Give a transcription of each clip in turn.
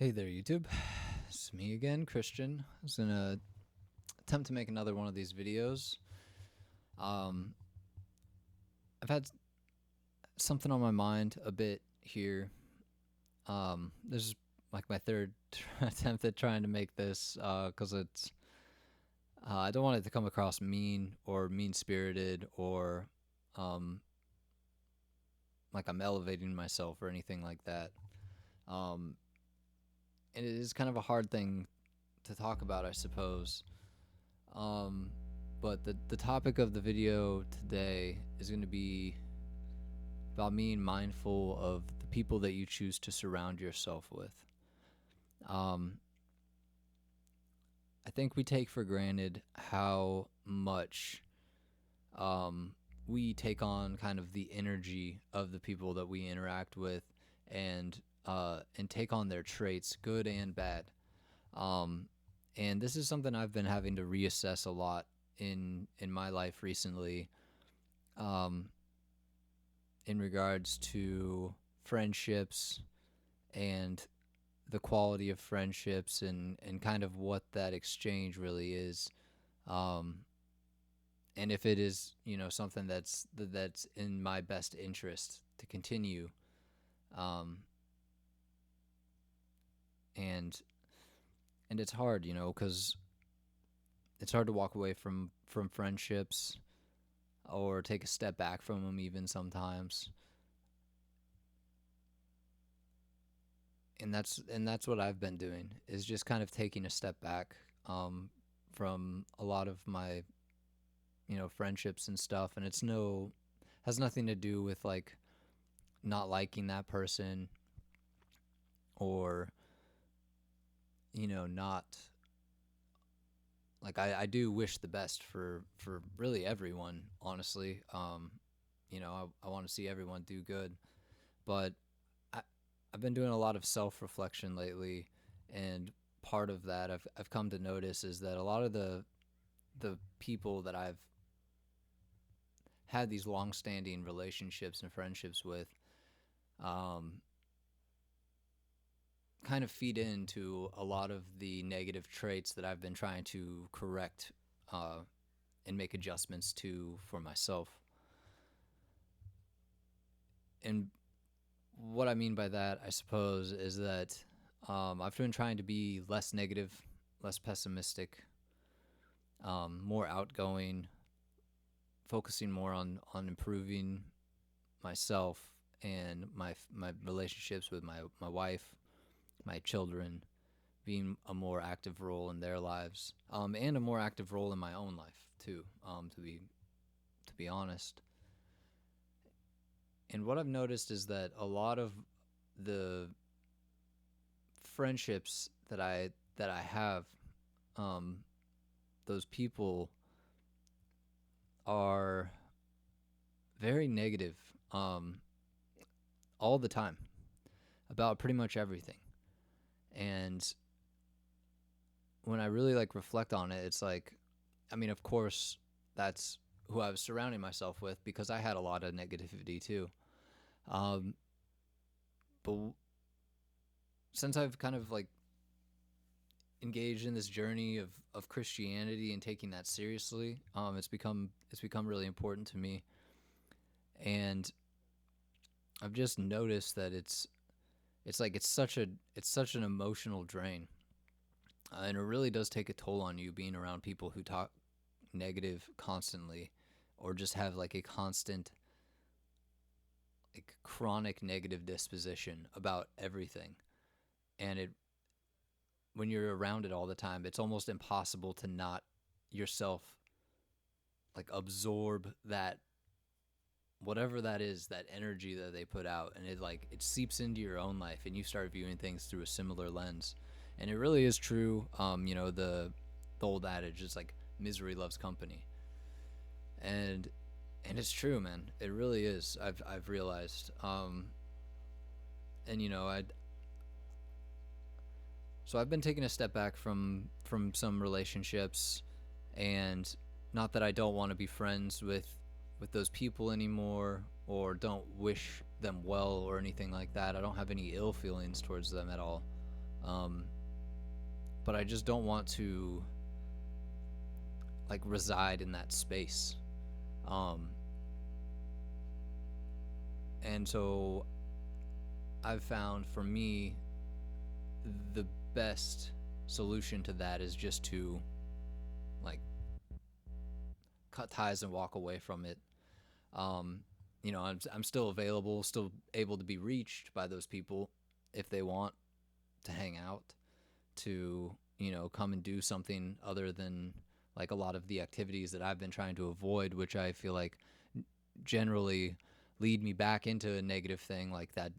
Hey there, YouTube. It's me again, Christian. I was gonna attempt to make another one of these videos. Um, I've had something on my mind a bit here. This is like my third attempt at trying to make this, because I don't want it to come across mean or mean-spirited or um, like I'm elevating myself or anything like that. Um, and it is kind of a hard thing to talk about, I suppose. Um, but the topic of the video today is going to be about being mindful of the people that you choose to surround yourself with. Um, I think we take for granted how much um, we take on kind of the energy of the people that we interact with, and take on their traits, good and bad. Um, and this is something I've been having to reassess a lot in my life recently, um, in regards to friendships and the quality of friendships and kind of what that exchange really is, um, and if it is something that's in my best interest to continue, um, and and it's hard, because it's hard to walk away from friendships or take a step back from them even sometimes. And that's what I've been doing, is just kind of taking a step back, from a lot of my friendships and stuff, and it's no has nothing to do with like not liking that person, or not like I do wish the best for really everyone, honestly. I want to see everyone do good, but I, I've been doing a lot of self-reflection lately, and part of that I've come to notice is that a lot of the people that I've had these long-standing relationships and friendships with, um, kind of feed into a lot of the negative traits that I've been trying to correct, uh, and make adjustments to for myself. And what I mean by that, I suppose, is that I've been trying to be less negative, less pessimistic, more outgoing, focusing more on improving myself and my relationships with my wife, my children, being a more active role in their lives, and a more active role in my own life too. To be honest, and what I've noticed is that a lot of the friendships that I have, um, those people are very negative, um, all the time, about pretty much everything. And when I really like reflect on it, it's like, I mean, of course, that's who I was surrounding myself with, because I had a lot of negativity too. Um, but since I've kind of like engaged in this journey of Christianity and taking that seriously, it's become really important to me, and I've just noticed that it's such an emotional drain, and it really does take a toll on you being around people who talk negative constantly, or just have like a constant, like chronic negative disposition about everything. And it when you're around it all the time, it's almost impossible to not yourself like absorb that, whatever that is, that energy that they put out, and it seeps into your own life, and you start viewing things through a similar lens. And it really is true. The old adage is like misery loves company, and it's true, man. It really is. I've realized. And I so I've been taking a step back from some relationships, and not that I don't want to be friends with those people anymore, or don't wish them well or anything like that. I don't have any ill feelings towards them at all. Um, but I just don't want to like reside in that space. Um, and so I've found for me the best solution to that is just to like cut ties and walk away from it. Um, I'm still available, still able to be reached by those people if they want to hang out, to, come and do something other than like a lot of the activities that I've been trying to avoid, which I feel like generally lead me back into a negative thing like that.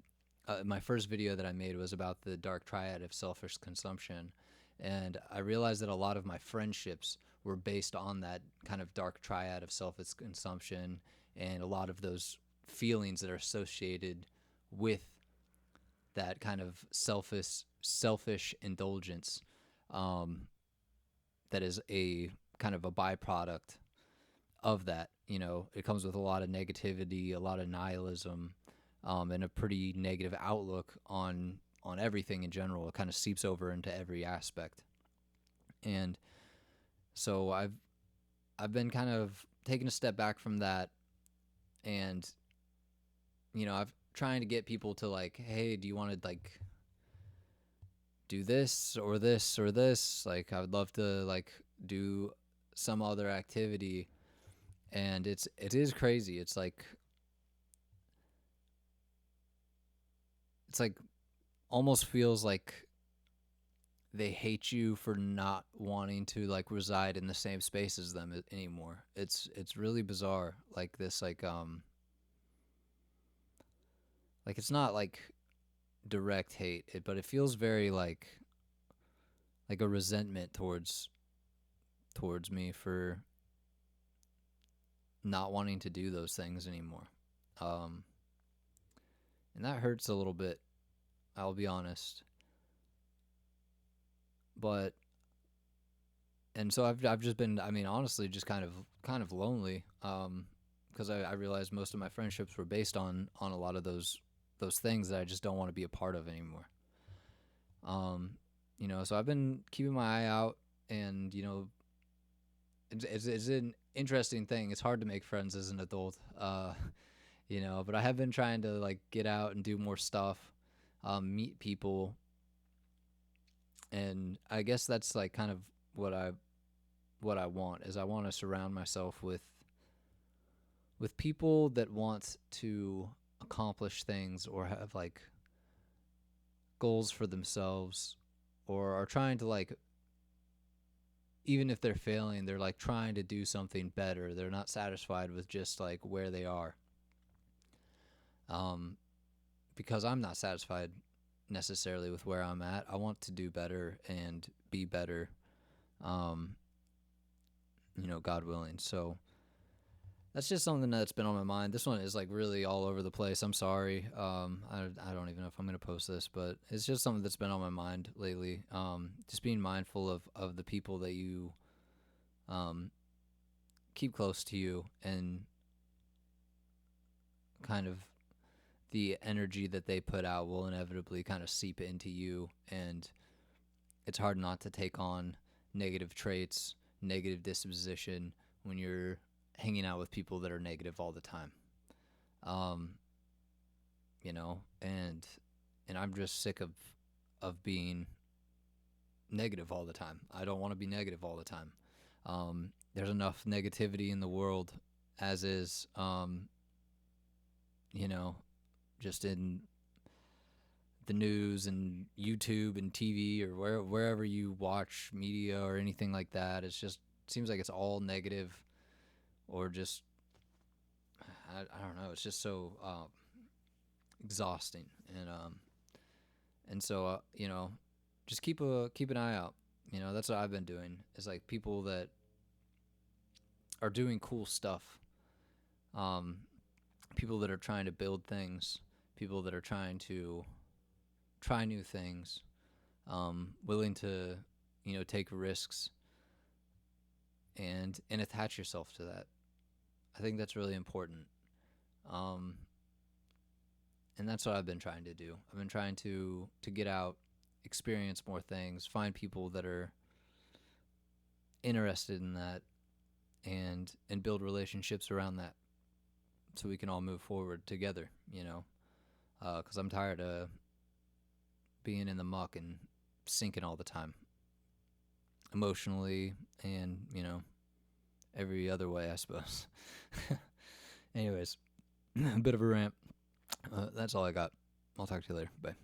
My first video that I made was about the dark triad of selfish consumption. And I realized that a lot of my friendships were based on that kind of dark triad of selfish consumption and a lot of those feelings that are associated with that kind of selfish indulgence, um, that is a kind of a byproduct of that. It comes with a lot of negativity, a lot of nihilism, and a pretty negative outlook on everything in general. It kind of seeps over into every aspect. And so I've been kind of taking a step back from that, and I've trying to get people to like, hey, do you want to like do this or this or this? Like, I would love to like do some other activity. And it is crazy. It's like almost feels like they hate you for not wanting to like reside in the same space as them anymore. It's really bizarre. Like this like it's not like direct hate, but it feels very like a resentment towards me for not wanting to do those things anymore. Um and that hurts a little bit, I'll be honest. But and so I've just been, I mean, honestly just kind of lonely, because I realized most of my friendships were based on a lot of those things that I just don't want to be a part of anymore. um so I've been keeping my eye out, and it's an interesting thing. It's hard to make friends as an adult, but I have been trying to like get out and do more stuff, meet people. And I guess that's like kind of what I want is I want to surround myself with people that want to accomplish things or have like goals for themselves, or are trying to like, even if they're failing, they're like trying to do something better. They're not satisfied with just like where they are. um because I'm not satisfied necessarily with where I'm at. I want to do better and be better, um God willing. So that's just something that's been on my mind. This one is like really all over the place. I'm sorry. I don't even know if I'm gonna post this, but it's just something that's been on my mind lately. Just being mindful of the people that you um keep close to you, and kind of the energy that they put out will inevitably kind of seep into you, and it's hard not to take on negative traits, negative disposition when you're hanging out with people that are negative all the time. Um, and I'm just sick of being negative all the time. I don't want to be negative all the time. There's enough negativity in the world as is. You know, just in the news and YouTube and TV, or wherever you watch media or anything like that. It's just seems like it's all negative, or just I don't know. It's just so exhausting, and so just keep an eye out. That's what I've been doing. Is like people that are doing cool stuff. Um, People that are trying to build things. People that are trying to try new things. Willing to take risks and attach yourself to that. I think that's really important. Um, and that's what I've been trying to do. I've been trying to get out experience more things, find people that are interested in that, and build relationships around that, so we can all move forward together. Because I'm tired of being in the muck and sinking all the time, emotionally and every other way, I suppose. Anyways, a bit of a rant. That's all I got. I'll talk to you later. Bye.